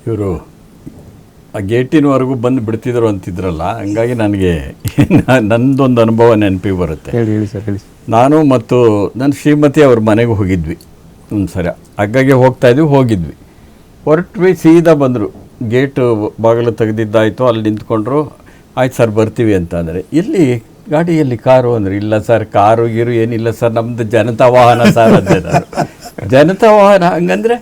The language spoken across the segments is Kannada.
ಇವರು ಆ ಗೇಟಿನವರೆಗೂ ಬಂದು ಬಿಡ್ತಿದ್ರು ಅಂತಿದ್ರಲ್ಲ, ಹಂಗಾಗಿ ನನಗೆ ನನ್ನದೊಂದು ಅನುಭವ ನೆನಪಿಗೆ ಬರುತ್ತೆ. ಹೇಳಿ ಸರ್, ಹೇಳಿ. ನಾನು ಮತ್ತು ನನ್ನ ಶ್ರೀಮತಿ ಅವ್ರ ಮನೆಗೆ ಹೋಗಿದ್ವಿ ಒಂದು ಸರಿ, ಹಗ್ಗಾಗೆ ಹೋಗಿದ್ವಿ. ಹೊರಟ್ವಿ, ಸೀದಾ ಬಂದರು. ಗೇಟು ಬಾಗಿಲು ತೆಗೆದಿದ್ದಾಯಿತು, ಅಲ್ಲಿ ನಿಂತ್ಕೊಂಡ್ರು. ಆಯ್ತು ಸರ್ ಬರ್ತೀವಿ ಅಂತ ಅಂದರೆ, ಎಲ್ಲಿ ಗಾಡಿಯಲ್ಲಿ ಕಾರು ಅಂದರೆ, ಇಲ್ಲ ಸರ್ ಕಾರು ಗೀರು ಏನಿಲ್ಲ ಸರ್, ನಮ್ಮದು ಜನತಾ ವಾಹನ ಸರ್ ಅಂದೆ ನಾನು. ಜನತಾ ವಾಹನ ಹಂಗಂದರೆ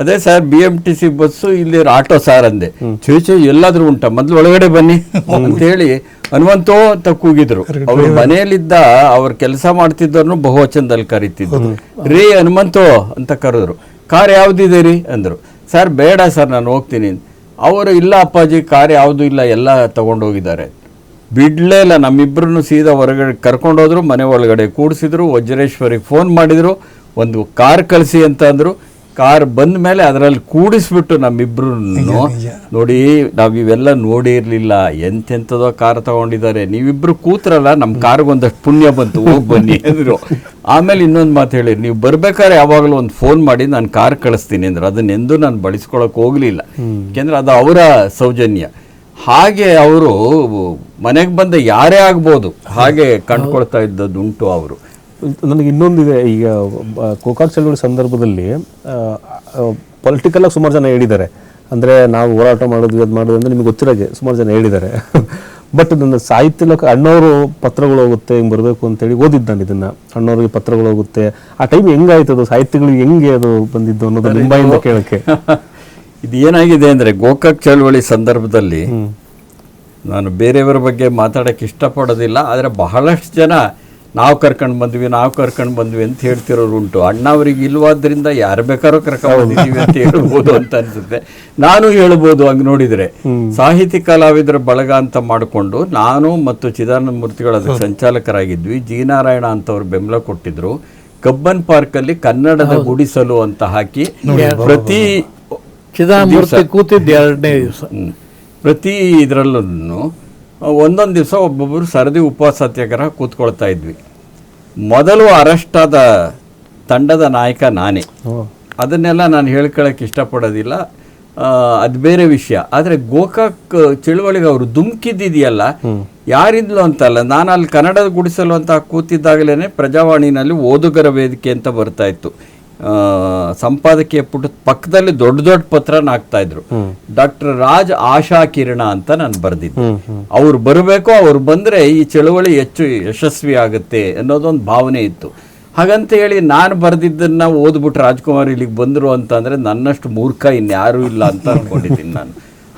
ಅದೇ ಸರ್ BMTC ಬಸ್ಸು, ಇಲ್ಲಿ ಆಟೋ ಸಾರ್ ಅಂದೆ. ಚೇಚೆ ಎಲ್ಲಾದ್ರೂ ಉಂಟಾ, ಮೊದಲು ಒಳಗಡೆ ಬನ್ನಿ ಅಂತೇಳಿ ಹನುಮಂತೋ ಅಂತ ಕೂಗಿದ್ರು. ಅವ್ರ ಮನೆಯಲ್ಲಿದ್ದ ಅವ್ರ ಕೆಲಸ ಮಾಡ್ತಿದ್ದವ್ರನ್ನು ಬಹುವಚನದಲ್ಲಿ ಕರೀತಿದ್ರು. ರೀ ಹನುಮಂತೋ ಅಂತ ಕರೆದ್ರು. ಕಾರ್ ಯಾವುದಿದೆ ರೀ ಅಂದರು. ಸರ್ ಬೇಡ ಸರ್ ನಾನು ಹೋಗ್ತೀನಿ. ಅವರು ಇಲ್ಲ ಅಪ್ಪಾಜಿ ಕಾರ್ ಯಾವುದೂ ಇಲ್ಲ, ಎಲ್ಲ ತಗೊಂಡೋಗಿದ್ದಾರೆ. ಬಿಡಲೇ ಇಲ್ಲ, ನಮ್ಮಿಬ್ಬರನ್ನು ಸೀದಾ ಹೊರಗಡೆ ಕರ್ಕೊಂಡೋದ್ರು, ಮನೆ ಒಳಗಡೆ ಕೂಡಿಸಿದ್ರು. ವಜ್ರೇಶ್ವರಿಗೆ ಫೋನ್ ಮಾಡಿದರು, ಒಂದು ಕಾರ್ ಕಳಿಸಿ ಅಂತ ಅಂದರು. ಕಾರ್ ಬಂದ ಮೇಲೆ ಅದರಲ್ಲಿ ಕೂಡಿಸ್ಬಿಟ್ಟು ನಮ್ಮಿಬ್ರು ನೋಡಿ, ನಾವು ಇವೆಲ್ಲ ನೋಡಿ ಇರಲಿಲ್ಲ, ಎಂತೆಂಥದೋ ಕಾರ್ ತಗೊಂಡಿದ್ದಾರೆ, ನೀವಿಬ್ರು ಕೂತ್ರಲ್ಲ, ನಮ್ಮ ಕಾರ್ಗೊಂದಷ್ಟು ಪುಣ್ಯ ಬಂತು, ಹೋಗಿ ಬನ್ನಿ ಅಂದರು. ಆಮೇಲೆ ಇನ್ನೊಂದು ಮಾತು ಹೇಳಿ, ನೀವು ಬರ್ಬೇಕಾದ್ರೆ ಯಾವಾಗಲೂ ಒಂದು ಫೋನ್ ಮಾಡಿ ನಾನು ಕಾರ್ ಕಳಿಸ್ತೀನಿ ಅಂದ್ರೆ, ಅದನ್ನೆಂದೂ ನಾನು ಬಳಸ್ಕೊಳಕ್ಕೆ ಹೋಗಲಿಲ್ಲ, ಯಾಕೆಂದರೆ ಅದು ಅವರ ಸೌಜನ್ಯ. ಹಾಗೆ ಅವರು ಮನೆಗೆ ಬಂದ ಯಾರೇ ಆಗ್ಬೋದು ಹಾಗೆ ಕಂಡುಕೊಳ್ತಾ ಇದ್ದದ್ದುಂಟು ಅವರು. ನನಗೆ ಇನ್ನೊಂದಿದೆ, ಈಗ ಗೋಕಾಕ್ ಚಳವಳಿ ಸಂದರ್ಭದಲ್ಲಿ ಪೊಲಿಟಿಕಲಾಗಿ ಸುಮಾರು ಜನ ಹೇಳಿದ್ದಾರೆ. ಅಂದರೆ ನಾವು ಹೋರಾಟ ಮಾಡೋದು ಅದು ಮಾಡೋದು ಅಂದರೆ ನಿಮಗೆ ಗೊತ್ತಿರೋಗೆ ಸುಮಾರು ಜನ ಹೇಳಿದ್ದಾರೆ. ಬಟ್ ನನ್ನ ಸಾಹಿತ್ಯ ಲೋಕ ಅಣ್ಣವರು ಪತ್ರಗಳು ಹೋಗುತ್ತೆ, ಹಿಂಗೆ ಬರಬೇಕು ಅಂತೇಳಿ ಓದಿದ್ದು ನಾನು ಇದನ್ನು. ಅಣ್ಣವ್ರಿಗೆ ಪತ್ರಗಳು ಹೋಗುತ್ತೆ, ಆ ಟೈಮ್ ಹೆಂಗಾಯ್ತು, ಅದು ಸಾಹಿತ್ಯಗಳಿಗೆ ಹೆಂಗೆ ಅದು ಬಂದಿದ್ದು ಅನ್ನೋದು ಮುಂಬೈಯಿಂದ ಕೇಳೋಕ್ಕೆ. ಇದು ಏನಾಗಿದೆ ಅಂದರೆ, ಗೋಕಾಕ್ ಚಳವಳಿ ಸಂದರ್ಭದಲ್ಲಿ ನಾನು ಬೇರೆಯವರ ಬಗ್ಗೆ ಮಾತಾಡೋಕ್ಕೆ ಇಷ್ಟಪಡೋದಿಲ್ಲ, ಆದರೆ ಬಹಳಷ್ಟು ಜನ ನಾವು ಕರ್ಕೊಂಡು ಬಂದ್ವಿ ಅಂತ ಹೇಳ್ತಿರೋರು ಉಂಟು. ಅಣ್ಣ ಅವ್ರಿಗೆ ಇಲ್ವಾದ್ರಿಂದ ಯಾರು ಬೇಕಾದ್ರೂ ಕರ್ಕೊಂಡು ಬಂದಿದ್ದೀವಿ ಅಂತ ಹೇಳ್ಬೋದು ಅಂತ ಅನ್ಸುತ್ತೆ. ನಾನು ಹೇಳ್ಬೋದು ಹಂಗೆ ನೋಡಿದರೆ. ಸಾಹಿತಿ ಕಲಾವಿದರ ಬಳಗ ಅಂತ ಮಾಡಿಕೊಂಡು ನಾನು ಮತ್ತು ಚಿದಾನಂದ ಮೂರ್ತಿಗಳು ಅದಕ್ಕೆ ಸಂಚಾಲಕರಾಗಿದ್ವಿ. ಜಿ ನಾರಾಯಣ ಅಂತವ್ರು ಬೆಂಬಲ ಕೊಟ್ಟಿದ್ರು. ಕಬ್ಬನ್ ಪಾರ್ಕಲ್ಲಿ ಕನ್ನಡದ ಗುಡಿಸಲು ಅಂತ ಹಾಕಿ ಪ್ರತಿ ಇದರಲ್ಲೂ ಒಂದೊಂದು ದಿವಸ ಒಬ್ಬೊಬ್ಬರು ಸರದಿ ಉಪವಾಸ ಸತ್ಯಾಗ್ರಹ ಕೂತ್ಕೊಳ್ತಾ ಇದ್ವಿ. ಮೊದಲು ಅರೆಸ್ಟ್ ಆದ ತಂಡದ ನಾಯಕ ನಾನೇ. ಅದನ್ನೆಲ್ಲ ನಾನು ಹೇಳ್ಕೊಳ್ಳೋಕೆ ಇಷ್ಟಪಡೋದಿಲ್ಲ, ಅದು ಬೇರೆ ವಿಷಯ. ಆದರೆ ಗೋಕಾಕ್ ಚಳುವಳಿಗೆ ಅವರು ಧುಮುಕಿದ್ದಿದೆಯಲ್ಲ, ಯಾರಿಂದಲೂ ಅಂತಲ್ಲ, ನಾನು ಅಲ್ಲಿ ಕನ್ನಡದ ಗುಡಿಸಲು ಅಂತ ಕೂತಿದ್ದಾಗಲೇ ಪ್ರಜಾವಾಣಿನಲ್ಲಿ ಓದುಗರ ವೇದಿಕೆ ಅಂತ ಬರ್ತಾ ಇತ್ತು. ಸಂಪಾದಕೀಯ ಪುಟದ ಪಕ್ಕದಲ್ಲಿ ದೊಡ್ಡ ದೊಡ್ಡ ಪತ್ರನ ಹಾಕ್ತಾ ಇದ್ರು. ಡಾಕ್ಟರ್ ರಾಜ್ ಆಶಾ ಕಿರಣ ಅಂತ ನಾನು ಬರೆದಿದ್ದೆ. ಅವ್ರು ಬರಬೇಕು, ಅವ್ರು ಬಂದರೆ ಈ ಚಳುವಳಿ ಹೆಚ್ಚು ಯಶಸ್ವಿ ಆಗುತ್ತೆ ಅನ್ನೋದೊಂದು ಭಾವನೆ ಇತ್ತು. ಹಾಗಂತ ಹೇಳಿ ನಾನು ಬರೆದಿದ್ದನ್ನು ಓದ್ಬಿಟ್ಟು ರಾಜ್ಕುಮಾರ್ ಇಲ್ಲಿಗೆ ಬಂದರು ಅಂತಂದರೆ ನನ್ನಷ್ಟು ಮೂರ್ಖ ಇನ್ಯಾರೂ ಇಲ್ಲ ಅಂತ ಅಂದ್ಕೊಂಡಿದ್ದೀನಿ ನಾನು.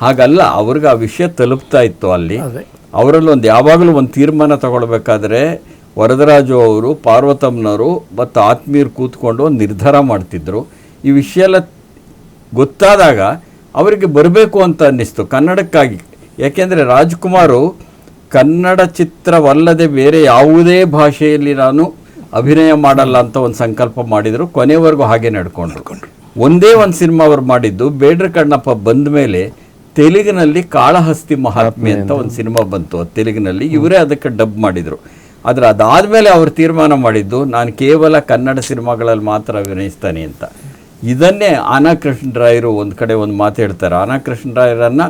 ಹಾಗಲ್ಲ, ಅವ್ರಿಗೆ ಆ ವಿಷಯ ತಲುಪ್ತಾ ಇತ್ತು. ಅಲ್ಲಿ ಅವರಲ್ಲಿ ಯಾವಾಗಲೂ ಒಂದು ತೀರ್ಮಾನ ತಗೊಳ್ಬೇಕಾದ್ರೆ ವರದರಾಜು ಅವರು, ಪಾರ್ವತಮ್ಮನವರು ಮತ್ತು ಆತ್ಮೀಯರು ಕೂತ್ಕೊಂಡು ಒಂದು ನಿರ್ಧಾರ ಮಾಡ್ತಿದ್ರು. ಈ ವಿಷಯ ಎಲ್ಲ ಗೊತ್ತಾದಾಗ ಅವರಿಗೆ ಬರಬೇಕು ಅಂತ ಅನ್ನಿಸ್ತು ಕನ್ನಡಕ್ಕಾಗಿ. ಯಾಕೆಂದರೆ ರಾಜ್ಕುಮಾರು ಕನ್ನಡ ಚಿತ್ರವಲ್ಲದೆ ಬೇರೆ ಯಾವುದೇ ಭಾಷೆಯಲ್ಲಿ ನಾನು ಅಭಿನಯ ಮಾಡಲ್ಲ ಅಂತ ಒಂದು ಸಂಕಲ್ಪ ಮಾಡಿದರು. ಕೊನೆವರೆಗೂ ಹಾಗೆ ನಡ್ಕೊಂಡ್ರು. ಒಂದೇ ಒಂದು ಸಿನಿಮಾ ಅವ್ರು ಮಾಡಿದ್ದು, ಬೇಡ್ರ ಕಣ್ಣಪ್ಪ ಬಂದ ಮೇಲೆ ತೆಲುಗಿನಲ್ಲಿ ಕಾಳಹಸ್ತಿ ಮಹಾತ್ಮೆ ಅಂತ ಒಂದು ಸಿನಿಮಾ ಬಂತು. ಅದು ತೆಲುಗಿನಲ್ಲಿ ಇವರೇ ಅದಕ್ಕೆ ಡಬ್ ಮಾಡಿದರು. ಆದರೆ ಅದಾದಮೇಲೆ ಅವರು ತೀರ್ಮಾನ ಮಾಡಿದ್ದು, ನಾನು ಕೇವಲ ಕನ್ನಡ ಸಿನಿಮಾಗಳಲ್ಲಿ ಮಾತ್ರ ಅಭಿನಯಿಸ್ತಾನೆ ಅಂತ. ಇದನ್ನೇ ಆನಾ ಕೃಷ್ಣರಾಯರು ಒಂದು ಕಡೆ ಒಂದು ಮಾತು ಹೇಳ್ತಾರೆ. ಆನಾ ಕೃಷ್ಣರಾಯರನ್ನು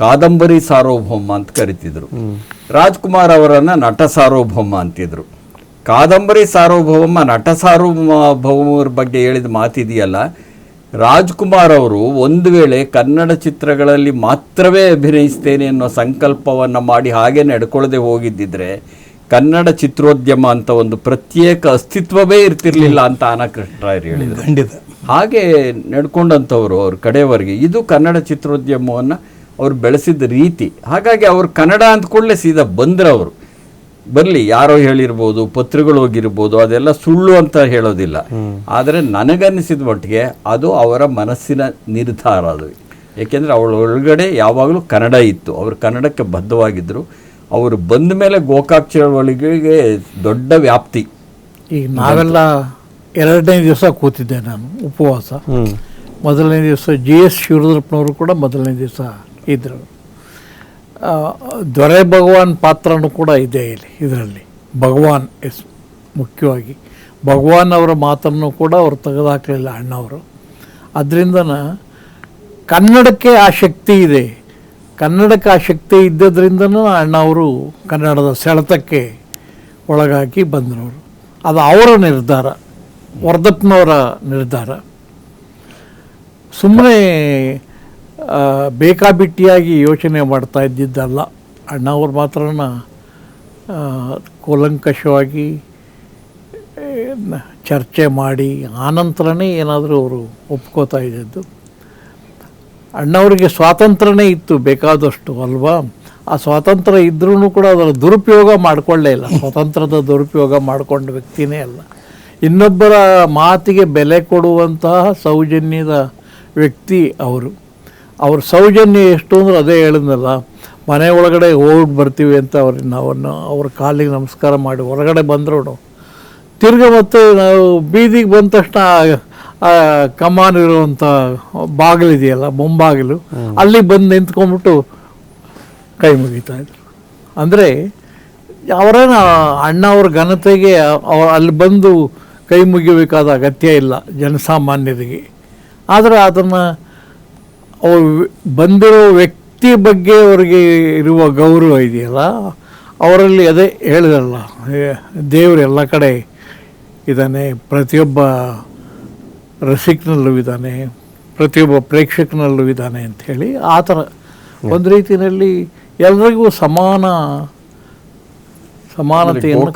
ಕಾದಂಬರಿ ಸಾರ್ವಭೌಮ ಅಂತ ಕರಿತಿದ್ರು, ರಾಜ್ಕುಮಾರ್ ಅವರನ್ನು ನಟ ಸಾರ್ವಭೌಮ ಅಂತಿದ್ರು. ಕಾದಂಬರಿ ಸಾರ್ವಭೌಮ, ನಟ ಸಾರ್ವಭೌಮರ ಬಗ್ಗೆ ಹೇಳಿದ ಮಾತಿದೆಯಲ್ಲ, ರಾಜ್ಕುಮಾರ್ ಅವರು ಒಂದು ವೇಳೆ ಕನ್ನಡ ಚಿತ್ರಗಳಲ್ಲಿ ಮಾತ್ರವೇ ಅಭಿನಯಿಸ್ತೇನೆ ಅನ್ನೋ ಸಂಕಲ್ಪವನ್ನು ಮಾಡಿ ಹಾಗೆ ನಡ್ಕೊಳ್ಳದೆ ಹೋಗಿದ್ದಿದ್ರೆ ಕನ್ನಡ ಚಿತ್ರೋದ್ಯಮ ಅಂತ ಒಂದು ಪ್ರತ್ಯೇಕ ಅಸ್ತಿತ್ವವೇ ಇರ್ತಿರ್ಲಿಲ್ಲ ಅಂತ ಆನಾ ಕೃಷ್ಣರಾಯರು ಹೇಳಿದರು. ಹಾಗೆ ನಡ್ಕೊಂಡಂಥವ್ರು ಅವ್ರ ಕಡೆಯವರೆಗೆ. ಇದು ಕನ್ನಡ ಚಿತ್ರೋದ್ಯಮವನ್ನು ಅವ್ರು ಬೆಳೆಸಿದ ರೀತಿ. ಹಾಗಾಗಿ ಅವ್ರು ಕನ್ನಡ ಅಂದ್ಕೊಳ್ಳೆ ಸೀದಾ ಬಂದರು. ಅವರು ಬರಲಿ, ಯಾರೋ ಹೇಳಿರ್ಬೋದು, ಪತ್ರಿಕೆಗಳು ಹೋಗಿರ್ಬೋದು, ಅದೆಲ್ಲ ಸುಳ್ಳು ಅಂತ ಹೇಳೋದಿಲ್ಲ. ಆದರೆ ನನಗನ್ನಿಸಿದ ಮಟ್ಟಿಗೆ ಅದು ಅವರ ಮನಸ್ಸಿನ ನಿರ್ಧಾರ ಅದು. ಏಕೆಂದರೆ ಅವಳ ಒಳಗಡೆ ಯಾವಾಗಲೂ ಕನ್ನಡ ಇತ್ತು, ಅವರು ಕನ್ನಡಕ್ಕೆ ಬದ್ಧವಾಗಿದ್ದರು. ಅವರು ಬಂದ ಮೇಲೆ ಗೋಕಾಕ್ ಚಳವಳಿಗೆ ದೊಡ್ಡ ವ್ಯಾಪ್ತಿ. ಈಗ ನಾವೆಲ್ಲ 2ನೇ ದಿವಸ ಕೂತಿದ್ದೆ ನಾನು ಉಪವಾಸ. ಮೊದಲನೇ ದಿವಸ GS ಶಿವರುದ್ರಪ್ಪನವರು ಕೂಡ ಮೊದಲನೇ ದಿವಸ ಇದ್ದರು. ದೊರೆ ಭಗವಾನ್ ಪಾತ್ರನೂ ಕೂಡ ಇದೆ ಇದರಲ್ಲಿ. ಭಗವಾನ್ ಮುಖ್ಯವಾಗಿ ಭಗವಾನ್ ಅವರ ಮಾತನ್ನು ಕೂಡ ಅವರು ತೆಗೆದುಹಾಕಲಿಲ್ಲ ಅಣ್ಣವರು. ಅದರಿಂದ ಕನ್ನಡಕ್ಕೆ ಆ ಶಕ್ತಿ ಇದೆ. ಕನ್ನಡಕ್ಕೆ ಆ ಶಕ್ತಿ ಇದ್ದದ್ರಿಂದನೂ ಅಣ್ಣವರು ಕನ್ನಡದ ಸೆಳೆತಕ್ಕೆ ಒಳಗಾಗಿ ಬಂದರವರು. ಅದು ಅವರ ನಿರ್ಧಾರ, ವರ್ಧಪ್ಪನವರ ನಿರ್ಧಾರ. ಸುಮ್ಮನೆ ಬೇಕಾಬಿಟ್ಟಿಯಾಗಿ ಯೋಚನೆ ಮಾಡ್ತಾ ಇದ್ದಿದ್ದಲ್ಲ. ಅಣ್ಣವ್ರು ಮಾತ್ರನ ಕೂಲಂಕಷವಾಗಿ ಚರ್ಚೆ ಮಾಡಿ ಆನಂತರನೇ ಏನಾದರೂ ಅವರು ಒಪ್ಕೋತಾ ಇದ್ದದ್ದು. ಅಣ್ಣವರಿಗೆ ಸ್ವಾತಂತ್ರ್ಯನೇ ಇತ್ತು ಬೇಕಾದಷ್ಟು ಅಲ್ವಾ. ಆ ಸ್ವಾತಂತ್ರ್ಯ ಇದ್ರೂ ಕೂಡ ಅದರ ದುರುಪಯೋಗ ಮಾಡಿಕೊಳ್ಳೇ ಇಲ್ಲ. ಸ್ವಾತಂತ್ರ್ಯದ ದುರುಪಯೋಗ ಮಾಡಿಕೊಂಡ ವ್ಯಕ್ತಿನೇ ಅಲ್ಲ. ಇನ್ನೊಬ್ಬರ ಮಾತಿಗೆ ಬೆಲೆ ಕೊಡುವಂತಹ ಸೌಜನ್ಯದ ವ್ಯಕ್ತಿ ಅವರು. ಅವ್ರ ಸೌಜನ್ಯ ಎಷ್ಟು ಅಂದ್ರೆ ಅದೇ ಹೇಳಿದ್ನಲ್ಲ, ಮನೆ ಒಳಗಡೆ ಹೋಗಿ ಬರ್ತೀವಿ ಅಂತ ಅವ್ರನ್ನ ಅವ್ರ ಕಾಲಿಗೆ ನಮಸ್ಕಾರ ಮಾಡಿ ಹೊರಗಡೆ ಬಂದ್ರು ತಿರ್ಗ ಮತ್ತೆ ನಾವು ಬೀದಿಗೆ ಬಂದ ತಕ್ಷಣ ಕಮಾನ್ ಇರುವಂಥ ಬಾಗಿಲಿದೆಯಲ್ಲ, ಮುಂಬಾಗಿಲು, ಅಲ್ಲಿ ಬಂದು ನಿಂತ್ಕೊಂಡ್ಬಿಟ್ಟು ಕೈ ಮುಗಿತಾ ಇದ್ರು. ಅಂದರೆ ಅವರೇನ ಅಣ್ಣ ಅವ್ರ ಘನತೆಗೆ ಅಲ್ಲಿ ಬಂದು ಕೈ ಮುಗಿಬೇಕಾದ ಅಗತ್ಯ ಇಲ್ಲ ಜನಸಾಮಾನ್ಯರಿಗೆ. ಆದರೆ ಅದನ್ನು ಅವ್ರು ಬಂದಿರೋ ವ್ಯಕ್ತಿ ಬಗ್ಗೆ ಅವರಿಗೆ ಇರುವ ಗೌರವ ಇದೆಯಲ್ಲ, ಅವರಲ್ಲಿ ಅದೇ ಹೇಳಿದಲ್ಲ, ದೇವರು ಎಲ್ಲ ಕಡೆ ಇದ್ದಾನೆ, ಪ್ರತಿಯೊಬ್ಬ ರಸಿಕನಲ್ಲೂ ಇದ್ದಾನೆ, ಪ್ರತಿಯೊಬ್ಬ ಪ್ರೇಕ್ಷಕನಲ್ಲೂ ಇದ್ದಾನೆ ಅಂಥೇಳಿ ಆ ಥರ ಒಂದು ರೀತಿಯಲ್ಲಿ ಎಲ್ರಿಗೂ ಸಮಾನತೆಯನ್ನು